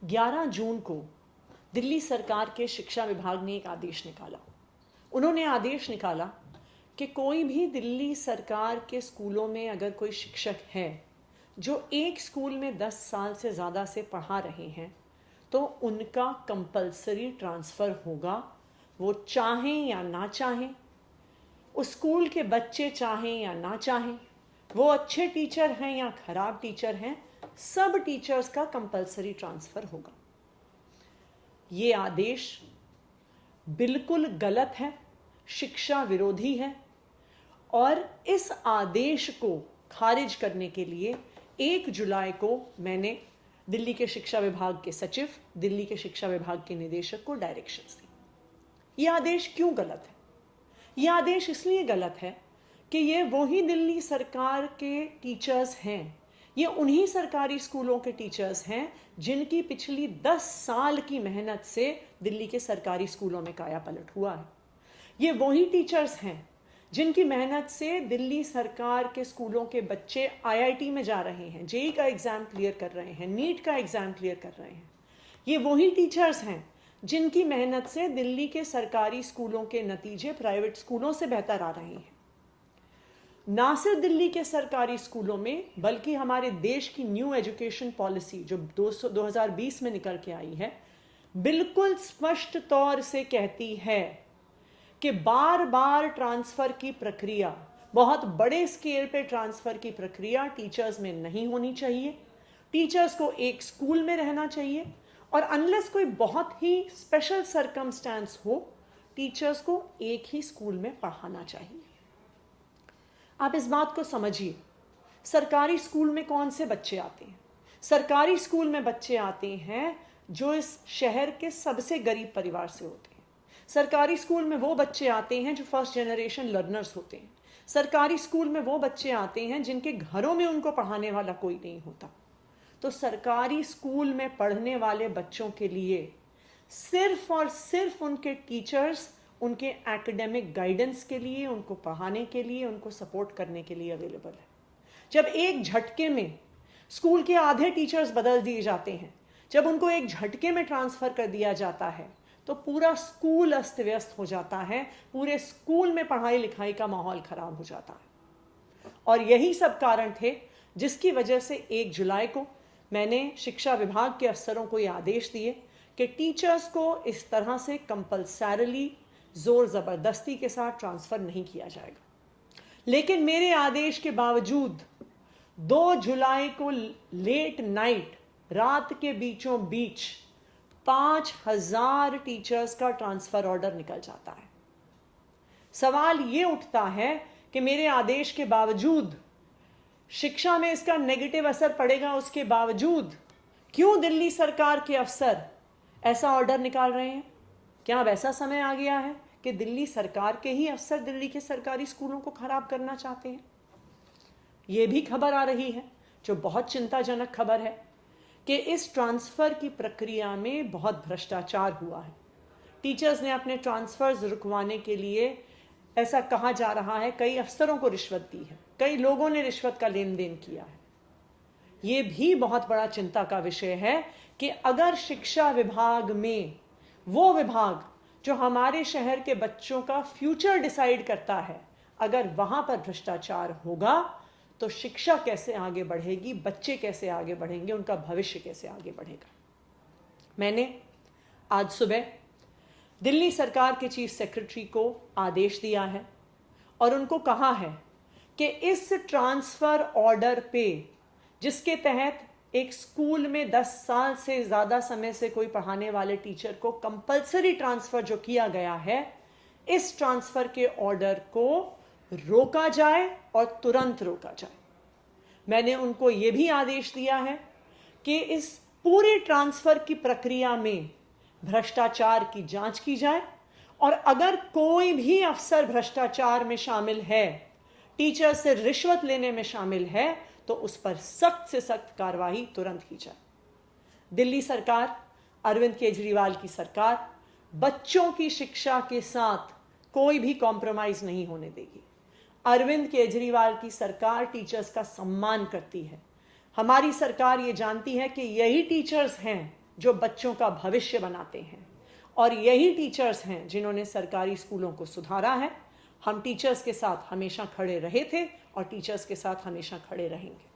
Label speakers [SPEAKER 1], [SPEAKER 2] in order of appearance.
[SPEAKER 1] 11 जून को दिल्ली सरकार के शिक्षा विभाग ने एक आदेश निकाला। उन्होंने आदेश निकाला कि कोई भी दिल्ली सरकार के स्कूलों में अगर कोई शिक्षक है जो एक स्कूल में 10 साल से ज़्यादा से पढ़ा रहे हैं तो उनका कंपलसरी ट्रांसफ़र होगा, वो चाहें या ना चाहें, उस स्कूल के बच्चे चाहें या ना चाहें, वो अच्छे टीचर हैं या खराब टीचर हैं, सब टीचर्स का कंपलसरी ट्रांसफ़र होगा। ये आदेश बिल्कुल गलत है, शिक्षा विरोधी है और इस आदेश को खारिज करने के लिए 1 जुलाई को मैंने दिल्ली के शिक्षा विभाग के सचिव, दिल्ली के शिक्षा विभाग के निदेशक को डायरेक्शंस दी। ये आदेश क्यों गलत है? ये आदेश इसलिए गलत है कि ये वही दिल्ली सरकार के टीचर्स हैं, ये उन्हीं सरकारी स्कूलों के टीचर्स हैं जिनकी पिछली 10 साल की मेहनत से दिल्ली के सरकारी स्कूलों में कायापलट हुआ है। ये वही टीचर्स हैं जिनकी मेहनत से दिल्ली सरकार के स्कूलों के बच्चे आईआईटी में जा रहे हैं, जेईई का एग्ज़ाम क्लियर कर रहे हैं, नीट का एग्ज़ाम क्लियर कर रहे हैं। ये वही टीचर्स हैं जिनकी मेहनत से दिल्ली के सरकारी स्कूलों के नतीजे प्राइवेट स्कूलों से बेहतर आ रहे हैं। ना सिर्फ दिल्ली के सरकारी स्कूलों में बल्कि हमारे देश की न्यू एजुकेशन पॉलिसी जो 2020 में निकल के आई है, बिल्कुल स्पष्ट तौर से कहती है कि बार बार ट्रांसफ़र की प्रक्रिया, बहुत बड़े स्केल पे ट्रांसफ़र की प्रक्रिया टीचर्स में नहीं होनी चाहिए। टीचर्स को एक स्कूल में रहना चाहिए और अनलेस कोई बहुत ही स्पेशल सर्कमस्टेंस हो, टीचर्स को एक ही स्कूल में पढ़ाना चाहिए। आप इस बात को समझिए, सरकारी स्कूल में कौन से बच्चे आते हैं? सरकारी स्कूल में बच्चे आते हैं जो इस शहर के सबसे गरीब परिवार से होते हैं। सरकारी स्कूल में वो बच्चे आते हैं जो फर्स्ट जनरेशन लर्नर्स होते हैं। सरकारी स्कूल में वो बच्चे आते हैं जिनके घरों में उनको पढ़ाने वाला कोई नहीं होता। तो सरकारी स्कूल में पढ़ने वाले बच्चों के लिए सिर्फ और सिर्फ उनके टीचर्स उनके एकेडमिक गाइडेंस के लिए, उनको पढ़ाने के लिए, उनको सपोर्ट करने के लिए अवेलेबल है। जब एक झटके में स्कूल के आधे टीचर्स बदल दिए जाते हैं, जब उनको एक झटके में ट्रांसफ़र कर दिया जाता है, तो पूरा स्कूल अस्त व्यस्त हो जाता है, पूरे स्कूल में पढ़ाई लिखाई का माहौल ख़राब हो जाता है। और यही सब कारण थे जिसकी वजह से 1 जुलाई को मैंने शिक्षा विभाग के अफसरों को ये आदेश दिए कि टीचर्स को इस तरह से कंपल्सरली ज़ोर ज़बरदस्ती के साथ ट्रांसफ़र नहीं किया जाएगा। लेकिन मेरे आदेश के बावजूद 2 जुलाई को लेट नाइट, रात के बीचों बीच 5000 टीचर्स का ट्रांसफ़र ऑर्डर निकल जाता है। सवाल ये उठता है कि मेरे आदेश के बावजूद, शिक्षा में इसका नेगेटिव असर पड़ेगा उसके बावजूद, क्यों दिल्ली सरकार के अफसर ऐसा ऑर्डर निकाल रहे हैं? क्या अब ऐसा समय आ गया है कि दिल्ली सरकार के ही अफसर दिल्ली के सरकारी स्कूलों को खराब करना चाहते हैं? ये भी खबर आ रही है जो बहुत चिंताजनक खबर है कि इस ट्रांसफ़र की प्रक्रिया में बहुत भ्रष्टाचार हुआ है। टीचर्स ने अपने ट्रांसफ़र्स रुकवाने के लिए, ऐसा कहा जा रहा है, कई अफसरों को रिश्वत दी है, कई लोगों ने रिश्वत का लेन देन किया है। ये भी बहुत बड़ा चिंता का विषय है कि अगर शिक्षा विभाग में, वो विभाग जो हमारे शहर के बच्चों का फ्यूचर डिसाइड करता है, अगर वहाँ पर भ्रष्टाचार होगा तो शिक्षा कैसे आगे बढ़ेगी, बच्चे कैसे आगे बढ़ेंगे, उनका भविष्य कैसे आगे बढ़ेगा। मैंने आज सुबह दिल्ली सरकार के चीफ सेक्रेटरी को आदेश दिया है और उनको कहा है कि इस ट्रांसफ़र ऑर्डर पे, जिसके तहत एक स्कूल में 10 साल से ज़्यादा समय से कोई पढ़ाने वाले टीचर को कंपलसरी ट्रांसफ़र जो किया गया है, इस ट्रांसफ़र के ऑर्डर को रोका जाए और तुरंत रोका जाए। मैंने उनको ये भी आदेश दिया है कि इस पूरे ट्रांसफ़र की प्रक्रिया में भ्रष्टाचार की जांच की जाए और अगर कोई भी अफसर भ्रष्टाचार में शामिल है, टीचर से रिश्वत लेने में शामिल है, तो उस पर सख्त से सख्त कार्रवाई तुरंत की जाए। दिल्ली सरकार, अरविंद केजरीवाल की सरकार, बच्चों की शिक्षा के साथ कोई भी कॉम्प्रोमाइज़ नहीं होने देगी। अरविंद केजरीवाल की सरकार टीचर्स का सम्मान करती है। हमारी सरकार ये जानती है कि यही टीचर्स हैं जो बच्चों का भविष्य बनाते हैं, और यही टीचर्स हैं जिन्होंने सरकारी स्कूलों को सुधारा है। हम टीचर्स के साथ हमेशा खड़े रहे थे और टीचर्स के साथ हमेशा खड़े रहेंगे।